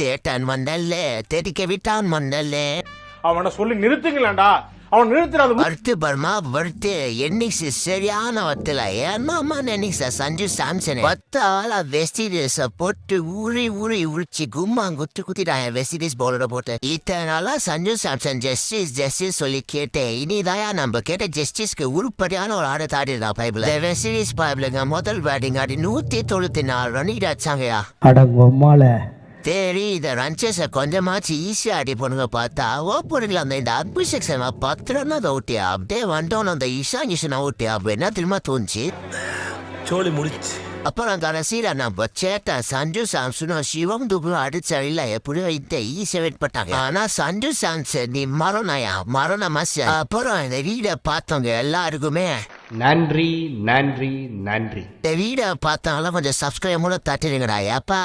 தேட்டான் வந்தல்ல தெரிக்க விட்டான் வந்தல்ல அவனை சொல்லி நிறுத்துங்களேன்டா. அவன் நிறுத்துறாது. வர்த்து பர்மா வர்த்து என்னைக்கு சரியான வத்துல ஏமாமா நினைச்ச சஞ்சு சாம்சன் 10 ஆளா வெஸ்டிடேஸ போட்டு ஊறி உரிச்சு கும்மா குத்திட்டான் வெஸ்டிடேஸ் பவுலரை போட்டு. இத்தனால சஞ்சு சாம்சன் ஜஸ்டிஸ் சொல்லி கேட்டேன். இனிதாயா நம்ம கேட்ட ஜஸ்டிஸ்க்கு உருப்படியான ஒரு ஆட தாடிடா பைபிள். வெஸ்டிடேஸ் பைபிளுங்க முதல் பேட்டிங் ஆடி 194 ரன் அடிச்சாங்கயா. அடங்கம்மால சரி இந்த ரன்சஸை கொஞ்சமாச்சு ஈஸியா அடி பொண்ணுங்க பார்த்தா ஓப்பனில் அந்த இந்த அபிஷேக் சர்மா 10 ரன் அதை ஓட்டியா அப்படியே வந்துட்டோன்னு அந்த இஷான் கிஷன் ஓட்டியா அப்படி என்ன திரும்ப தோணுச்சு. சோழி முடிச்சு அப்புறம் கடைசியில நம்ம சேட்டா சஞ்சு சாம்சனும் சிவம் துபும் அடிச்ச இல்ல எப்படியோ இந்த ஈஸியா வெயிட் பண்ணாங்க. ஆனா சஞ்சு சாம்சன் நீ மரணமா அப்புறம் இந்த வீடை பார்த்தவங்க எல்லாருக்குமே நன்றி நன்றி நன்றி. இந்த வீடை பார்த்தாலும் கொஞ்சம் சப்ஸ்கிரைப் மூலம் தட்டுறீங்கடா ஏப்பா.